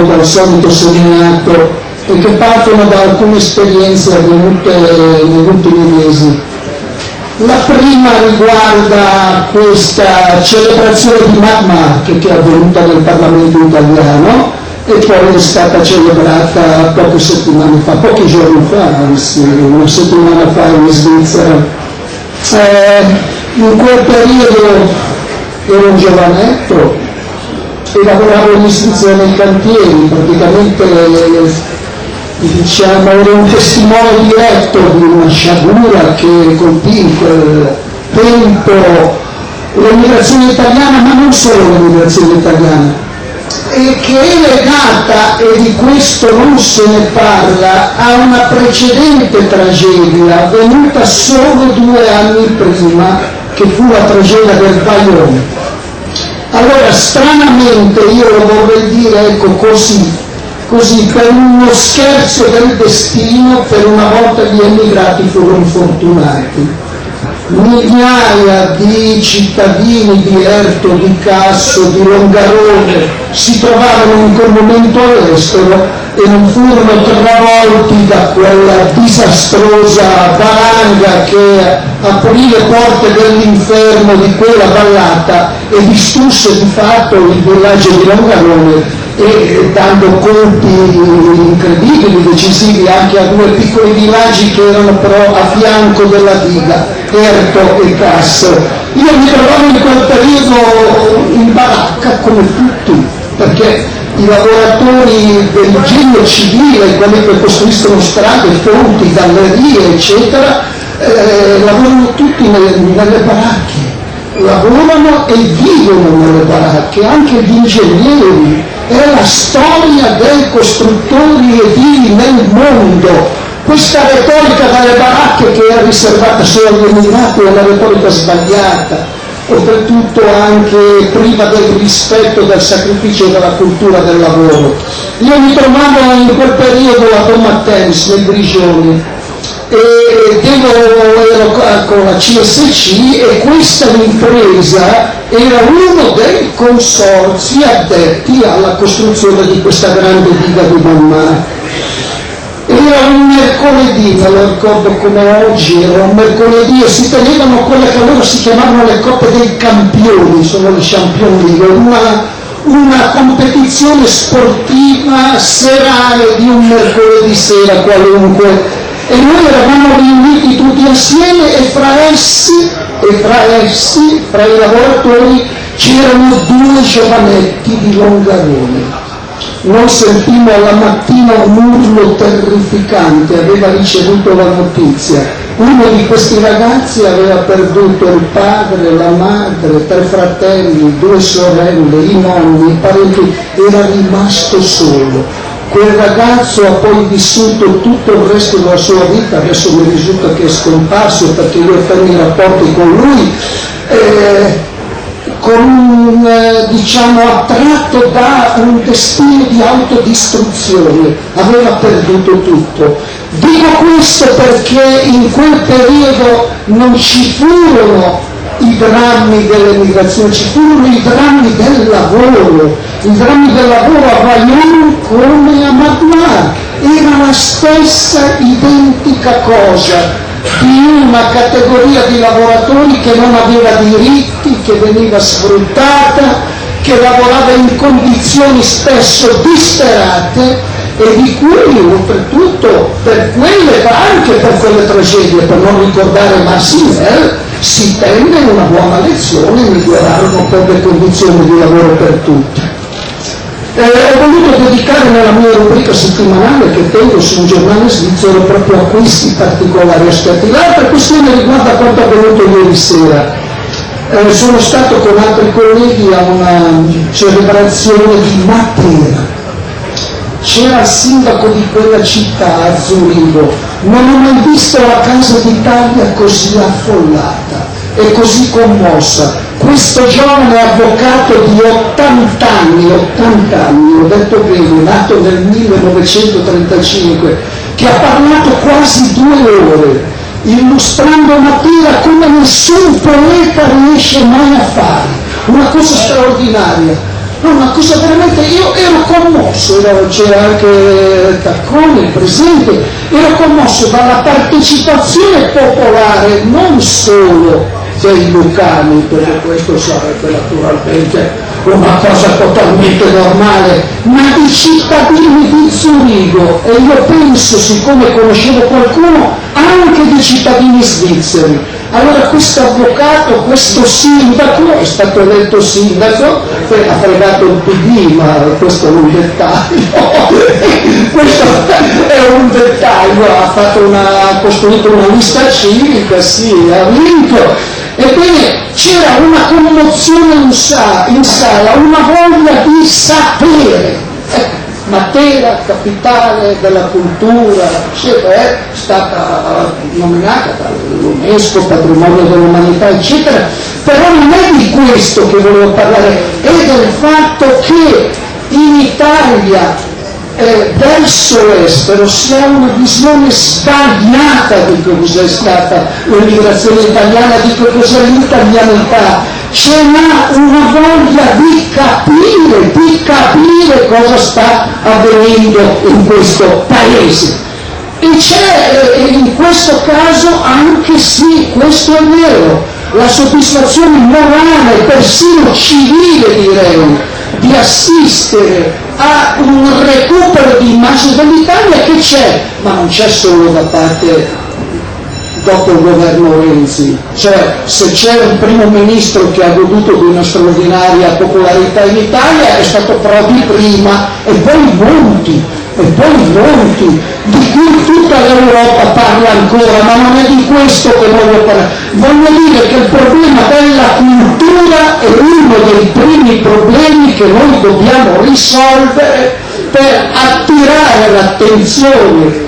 dal solito seminato e che partono da alcune esperienze avvenute negli ultimi mesi. La prima riguarda questa celebrazione di Magma che è avvenuta nel Parlamento italiano e poi è stata celebrata poche settimane fa, pochi giorni fa, anzi una settimana fa in Svizzera. In quel periodo ero un giovanetto e lavoravo in Svizzera nei cantieri, praticamente diciamo ero un testimone diretto di una sciagura che colpì in quel tempo l'emigrazione italiana, ma non solo l'emigrazione italiana, e che è legata, e di questo non se ne parla, a una precedente tragedia avvenuta solo 2 anni prima, che fu la tragedia del Vajont. Allora, stranamente, io lo vorrei dire, ecco, così, per uno scherzo del destino, per una volta gli emigrati furono fortunati. Migliaia di cittadini di Erto, di Casso, di Longarone si trovarono in quel momento all'estero e non furono travolti da quella disastrosa valanga che aprì le porte dell'inferno di quella vallata e distrusse di fatto il villaggio di Longarone, e dando colpi incredibili, decisivi anche a 2 piccoli villaggi che erano però a fianco della diga, Erto e Casso. Io mi trovavo in quel periodo in baracca come tutti, perché i lavoratori del genio civile, quelli che costruiscono strade, ponti, gallerie, eccetera, lavorano tutti nelle baracche, lavorano e vivono nelle baracche, anche gli ingegneri. È la storia dei costruttori edili nel mondo. Questa retorica dalle baracche che è riservata solo agli emigrati è una retorica sbagliata, oltretutto anche priva del rispetto del sacrificio e della cultura del lavoro. Io mi trovavo in quel periodo a Domattens, nel Grigioni, e ero con la CSC, e questa impresa era uno dei consorzi addetti alla costruzione di questa grande diga di Mammara. Era un mercoledì, me lo ricordo come oggi, era un mercoledì e si tenevano quelle che allora si chiamavano le Coppe dei Campioni, sono le Champions League, una competizione sportiva serale di un mercoledì sera qualunque. E noi eravamo riuniti tutti assieme e fra essi, fra i lavoratori, c'erano 2 giovanetti di Longarone. Noi sentimmo alla mattina un urlo terrificante, aveva ricevuto la notizia. Uno di questi ragazzi aveva perduto il padre, la madre, 3 fratelli, 2 sorelle, i nonni, i parenti, era rimasto solo. Quel ragazzo ha poi vissuto tutto il resto della sua vita, adesso mi risulta che è scomparso perché io ho fermi i rapporti con lui, diciamo attratto da un destino di autodistruzione, aveva perduto tutto. Dico questo perché in quel periodo non ci furono i drammi dell'emigrazione, ci furono i drammi del lavoro. I drammi del lavoro a Vajont come a Magma, era la stessa identica cosa di una categoria di lavoratori che non aveva diritti, che veniva sfruttata, che lavorava in condizioni spesso disperate e di cui oltretutto per quelle, anche per quelle tragedie, per non ricordare Marcinelle, si prende una buona lezione e migliorare un po' le condizioni di lavoro per tutti. Ho voluto dedicare nella mia rubrica settimanale che tengo su un giornale svizzero proprio a questi particolari aspetti. L'altra questione riguarda quanto avvenuto ieri sera. Sono stato con altri colleghi a una celebrazione di Matera. C'era il sindaco di quella città, a Zurigo. Non ho mai visto la Casa d'Italia così affollata e così commossa. Questo giovane avvocato di 80 anni, ho detto bene, nato nel 1935, che ha parlato quasi 2 ore, illustrando Matera come nessun poeta riesce mai a fare, una cosa straordinaria. No, ma cosa veramente, io ero commosso, c'era anche Taccone, il presidente, ero commosso dalla partecipazione popolare, non solo dei lucani, perché questo sarebbe naturalmente una cosa totalmente normale, ma di cittadini di Zurigo, e io penso, siccome conoscevo qualcuno, anche di cittadini svizzeri. Allora questo avvocato, questo sindaco, è stato eletto sindaco, ha fregato il PD, ma questo è un dettaglio, questo è un dettaglio, ha costruito una lista civica, sì, ha vinto. Ebbene, c'era una commozione in sala, una voglia di sapere. Matera, capitale della cultura, eccetera, è stata nominata dall'UNESCO, patrimonio dell'umanità, eccetera, però non è di questo che volevo parlare, è del fatto che in Italia verso l'estero si ha una visione sbagliata di cos'è stata l'emigrazione italiana, di cos'è l'italianità. C'è una voglia di capire cosa sta avvenendo in questo paese. E c'è in questo caso anche sì, questo è vero, la soddisfazione morale, persino civile direi, di assistere a un recupero di immagine dell'Italia che c'è, ma non c'è solo da parte dopo il governo Renzi, cioè se c'è un primo ministro che ha goduto di una straordinaria popolarità in Italia è stato Prodi prima e poi Monti, di cui tutta l'Europa parla ancora, ma non è di questo che voglio parlare. Voglio dire che il problema della cultura è uno dei primi problemi che noi dobbiamo risolvere per attirare l'attenzione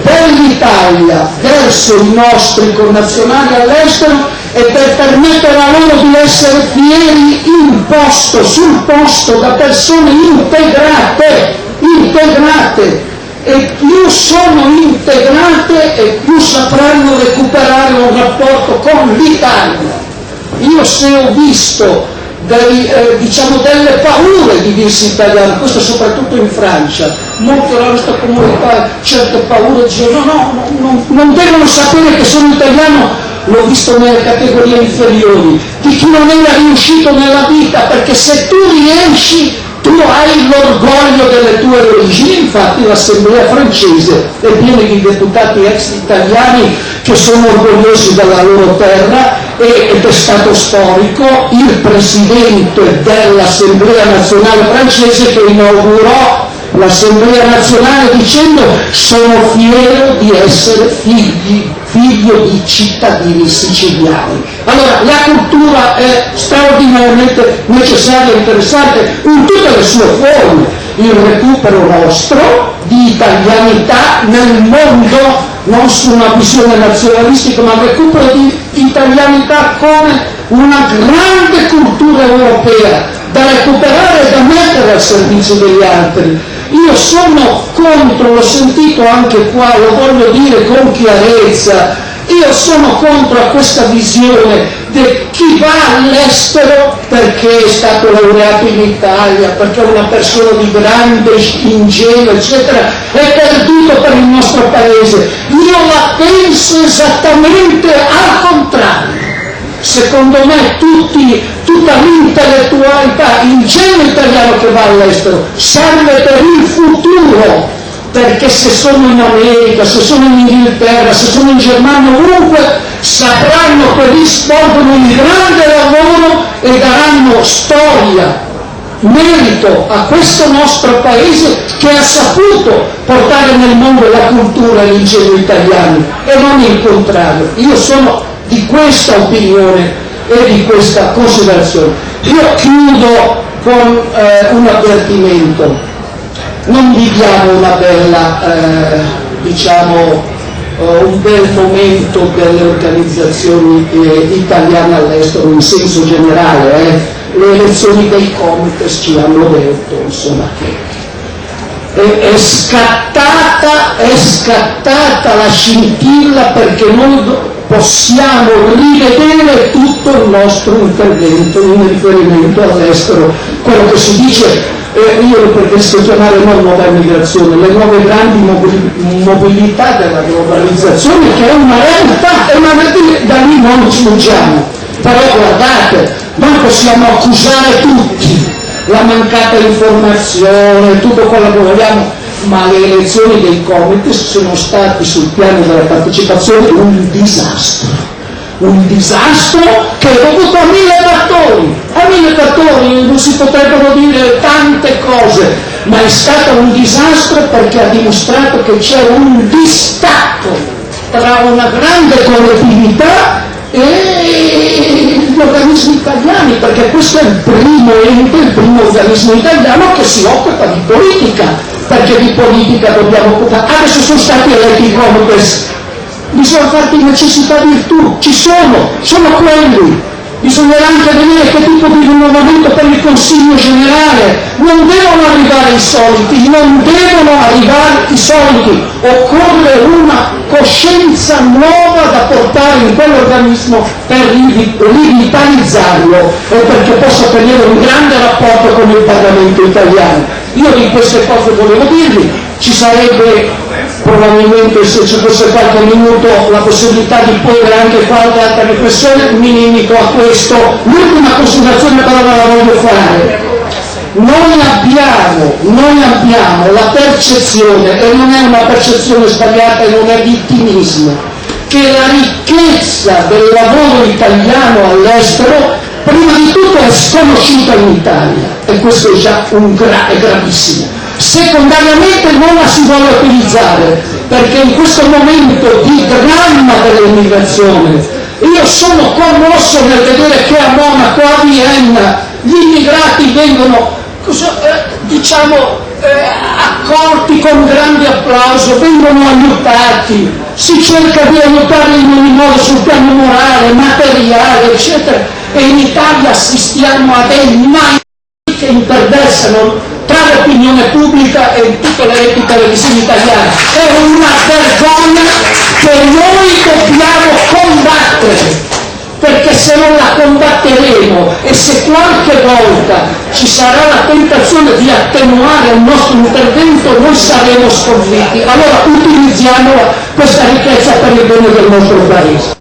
dell'Italia verso i nostri connazionali all'estero e per permettere a loro di essere fieri sul posto da persone integrate, e più sono integrate e più sapranno recuperare un rapporto con l'Italia. Io se ho visto delle paure di dirsi italiano, questo soprattutto in Francia, molti della nostra comunità certe paure dicono non devono sapere che sono italiano, l'ho visto nelle categorie inferiori, di chi non era riuscito nella vita, perché se tu riesci tu hai l'orgoglio delle tue origini. Infatti l'Assemblea francese è piena di deputati ex italiani che sono orgogliosi della loro terra, ed è stato storico il presidente dell'Assemblea nazionale francese che inaugurò l'Assemblea nazionale dicendo: sono fiero di essere figlio di cittadini siciliani. Allora la cultura è straordinariamente necessaria e interessante in tutte le sue forme, il recupero nostro di italianità nel mondo, non su una visione nazionalistica, ma il recupero di italianità come una grande cultura europea da recuperare e da mettere al servizio degli altri. Io sono contro, l'ho sentito anche qua, lo voglio dire con chiarezza, io sono contro a questa visione di chi va all'estero perché è stato laureato in Italia, perché è una persona di grande ingegno, eccetera, è perduto per il nostro paese. Io la penso esattamente al contrario. Secondo me tutta l'intellettualità, il genio italiano che va all'estero serve per il futuro, perché se sono in America, se sono in Inghilterra, se sono in Germania, ovunque, sapranno che lì svolgono un grande lavoro e daranno storia, merito a questo nostro paese che ha saputo portare nel mondo la cultura e l'ingegno italiani e non il contrario. Io sono di questa opinione e di questa considerazione. Io chiudo con un avvertimento: non viviamo una bella, un bel momento delle organizzazioni italiane all'estero in senso generale. Le elezioni dei Comites ci hanno detto, insomma, che è scattata la scintilla, perché noi possiamo rivedere tutto il nostro intervento in riferimento all'estero. Quello che si dice, io lo preferisco chiamare non nuova immigrazione, le nuove grandi mobilità della globalizzazione, che è una realtà, da lì non ci fuggiamo. Però guardate, noi possiamo accusare tutti, la mancata informazione, tutto quello che vogliamo, ma le elezioni dei comites sono stati sul piano della partecipazione un disastro che è dovuto a mille fattori, non si potrebbero dire tante cose, ma è stato un disastro perché ha dimostrato che c'è un distacco tra una grande collettività e gli organismi italiani, perché questo è il primo ente, il primo organismo italiano che si occupa di politica, perché di politica dobbiamo occupare. Adesso sono stati eletti i comites, bisogna fare di necessità virtù, ci sono quelli. Bisognerà anche vedere che tipo di rinnovamento per il Consiglio generale. Non devono arrivare i soliti, occorre una coscienza nuova da portare in quell'organismo per rivitalizzarlo e perché possa tenere un grande rapporto con il Parlamento italiano. Io di queste cose volevo dirvi, ci sarebbe probabilmente, se ci fosse qualche minuto, la possibilità di porre anche qualche altra riflessione, mi limito a questo. L'ultima considerazione però la voglio fare. Noi abbiamo la percezione, e non è una percezione sbagliata e non è vittimismo, che la ricchezza del lavoro italiano all'estero prima di tutto è sconosciuta in Italia, e questo è già è gravissimo. Secondariamente non la si vuole utilizzare, perché in questo momento di dramma dell'immigrazione io sono commosso nel vedere che a Monaco, a Vienna, gli immigrati vengono accolti con grande applauso, vengono aiutati, si cerca di aiutarli in ogni modo sul piano morale, materiale, eccetera, e in Italia assistiamo a dei mali che imperversano tra l'opinione pubblica e tutte le reti televisive italiane. È una vergogna che noi dobbiamo combattere, perché se non la combatteremo e se qualche volta ci sarà la tentazione di attenuare il nostro intervento, noi saremo sconfitti. Allora utilizziamo questa ricchezza per il bene del nostro paese.